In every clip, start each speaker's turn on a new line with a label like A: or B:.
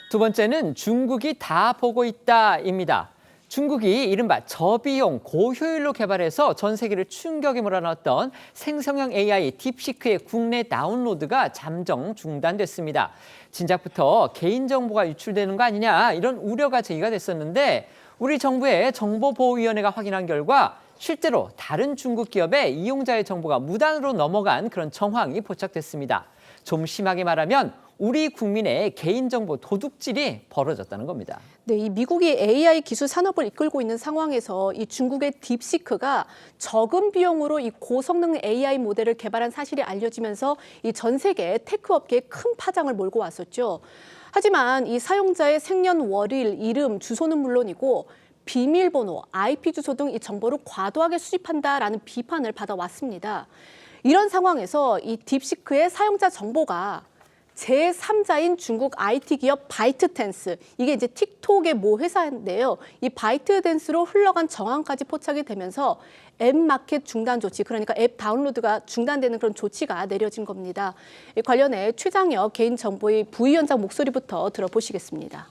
A: 두 번째는 중국이 다 보고 있다입니다. 중국이 이른바 저비용, 고효율로 개발해서 전 세계를 충격에 몰아넣었던 생성형 AI 딥시크의 국내 다운로드가 잠정 중단됐습니다. 진작부터 개인정보가 유출되는 거 아니냐 이런 우려가 제기가 됐었는데 우리 정부의 정보보호위원회가 확인한 결과 실제로 다른 중국 기업의 이용자의 정보가 무단으로 넘어간 그런 정황이 포착됐습니다. 좀 심하게 말하면 우리 국민의 개인정보 도둑질이 벌어졌다는 겁니다.
B: 네, 이 미국이 AI 기술 산업을 이끌고 있는 상황에서 이 중국의 딥시크가 적은 비용으로 이 고성능 AI 모델을 개발한 사실이 알려지면서 이 전 세계 테크 업계에 큰 파장을 몰고 왔었죠. 하지만 이 사용자의 생년월일, 이름, 주소는 물론이고 비밀번호, IP 주소 등 이 정보를 과도하게 수집한다라는 비판을 받아왔습니다. 이런 상황에서 이 딥시크의 사용자 정보가 제3자인 중국 IT 기업 바이트댄스, 이게 이제 틱톡의 모 회사인데요. 이 바이트댄스로 흘러간 정황까지 포착이 되면서 앱 마켓 중단 조치, 그러니까 앱 다운로드가 중단되는 그런 조치가 내려진 겁니다. 관련해 최장혁 개인정보위 부위원장 목소리부터 들어보시겠습니다.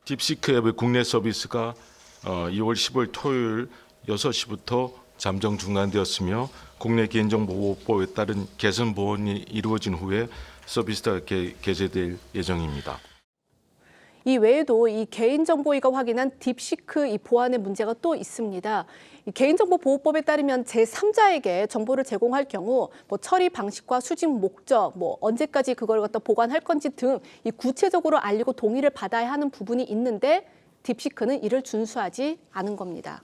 C: 딥시크 앱의 국내 서비스가 2월 10일 토요일 6시부터 잠정 중단되었으며 국내 개인정보보호법에 따른 개선 보완이 이루어진 후에 서비스가 개시될 예정입니다.
B: 이 외에도 이 개인정보위가 확인한 딥시크 이 보안의 문제가 또 있습니다. 이 개인정보보호법에 따르면 제3자에게 정보를 제공할 경우 처리 방식과 수집 목적, 언제까지 그걸 갖다 보관할 건지 등 이 구체적으로 알리고 동의를 받아야 하는 부분이 있는데 딥시크는 이를 준수하지 않은 겁니다.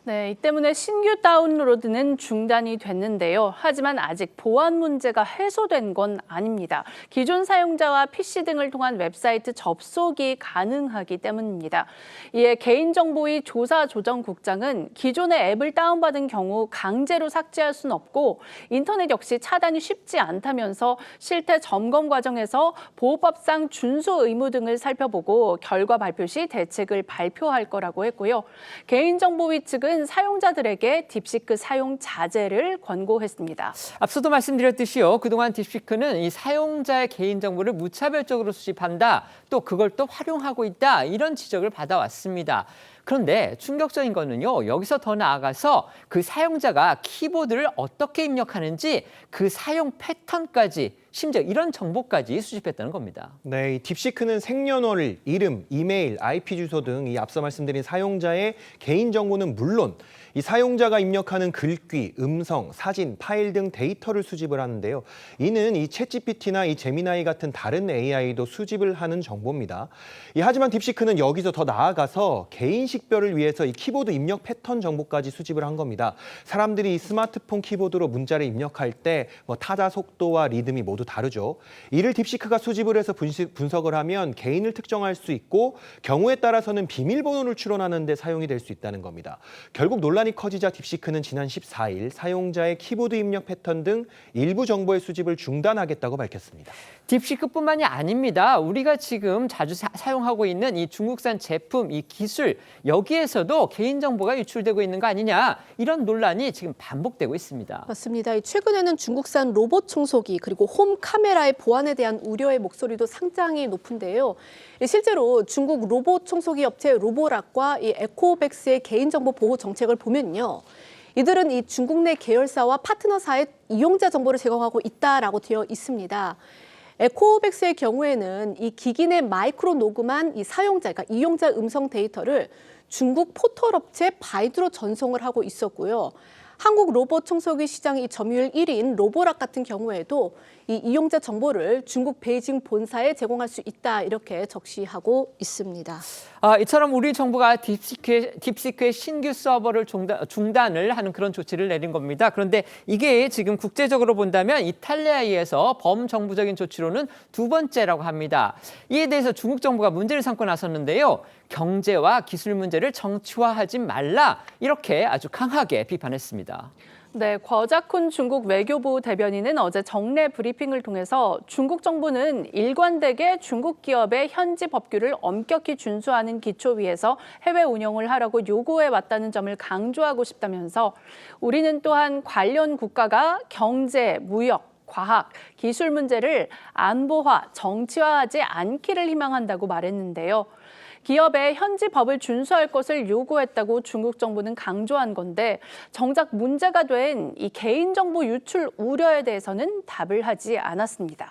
D: 네, 이 때문에 신규 다운로드는 중단이 됐는데요. 하지만 아직 보안 문제가 해소된 건 아닙니다. 기존 사용자와 PC 등을 통한 웹사이트 접속이 가능하기 때문입니다. 이에 개인정보위 조사조정국장은 기존의 앱을 다운받은 경우 강제로 삭제할 수는 없고 인터넷 역시 차단이 쉽지 않다면서 실태 점검 과정에서 보호법상 준수 의무 등을 살펴보고 결과 발표 시 대책을 발표할 거라고 했고요. 개인정보위 측은 사용자들에게 딥시크 사용 자제를 권고했습니다.
A: 앞서도 말씀드렸듯이요. 그동안 딥시크는 이 사용자의 개인정보를 무차별적으로 수집한다. 또 그걸 또 활용하고 있다. 이런 지적을 받아왔습니다. 그런데 충격적인 거는요. 여기서 더 나아가서 그 사용자가 키보드를 어떻게 입력하는지 그 사용 패턴까지 심지어 이런 정보까지 수집했다는 겁니다.
E: 네, 이 딥시크는 생년월일, 이름, 이메일, IP 주소 등 이 앞서 말씀드린 사용자의 개인정보는 물론 이 사용자가 입력하는 글귀, 음성, 사진, 파일 등 데이터를 수집을 하는데요. 이는 이 챗GPT나 이 제미나이 같은 다른 AI도 수집을 하는 정보입니다. 하지만 딥시크는 여기서 더 나아가서 개인 식별을 위해서 이 키보드 입력 패턴 정보까지 수집을 한 겁니다. 사람들이 이 스마트폰 키보드로 문자를 입력할 때 타자 속도와 리듬이 모두 다르죠. 이를 딥시크가 수집을 해서 분석을 하면 개인을 특정할 수 있고 경우에 따라서는 비밀번호를 추론하는 데 사용이 될 수 있다는 겁니다. 결국 논란이 커지자 딥시크는 지난 14일 사용자의 키보드 입력 패턴 등 일부 정보의 수집을 중단하겠다고 밝혔습니다.
A: 딥시크뿐만이 아닙니다. 우리가 지금 자주 사용하고 있는 이 중국산 제품, 이 기술 여기에서도 개인정보가 유출되고 있는 거 아니냐 이런 논란이 지금 반복되고 있습니다.
B: 맞습니다. 최근에는 중국산 로봇 청소기 그리고 홈 카메라의 보안에 대한 우려의 목소리도 상당히 높은데요. 실제로 중국 로봇 청소기 업체 로보락과 이 에코백스의 개인정보 보호 정책을 보면요. 이들은 이 중국 내 계열사와 파트너사의 이용자 정보를 제공하고 있다라고 되어 있습니다. 에코백스의 경우에는 이 기기 내 마이크로 녹음한 이 사용자, 그러니까 이용자 음성 데이터를 중국 포털 업체 바이두로 전송을 하고 있었고요. 한국 로봇 청소기 시장 이 점유율 1위인 로보락 같은 경우에도 이 이용자 정보를 중국 베이징 본사에 제공할 수 있다 이렇게 적시하고 있습니다.
A: 이처럼 우리 정부가 딥시크의 신규 서버를 중단을 하는 그런 조치를 내린 겁니다. 그런데 이게 지금 국제적으로 본다면 이탈리아에 의해서 범정부적인 조치로는 두 번째라고 합니다. 이에 대해서 중국 정부가 문제를 삼고 나섰는데요. 경제와 기술 문제를 정치화하지 말라 이렇게 아주 강하게 비판했습니다.
D: 네, 궈자쿤 중국 외교부 대변인은 어제 정례 브리핑을 통해서 중국 정부는 일관되게 중국 기업의 현지 법규를 엄격히 준수하는 기초 위에서 해외 운영을 하라고 요구해 왔다는 점을 강조하고 싶다면서 우리는 또한 관련 국가가 경제, 무역, 과학, 기술 문제를 안보화, 정치화하지 않기를 희망한다고 말했는데요. 기업에 현지 법을 준수할 것을 요구했다고 중국 정부는 강조한 건데 정작 문제가 된 이 개인정보 유출 우려에 대해서는 답을 하지 않았습니다.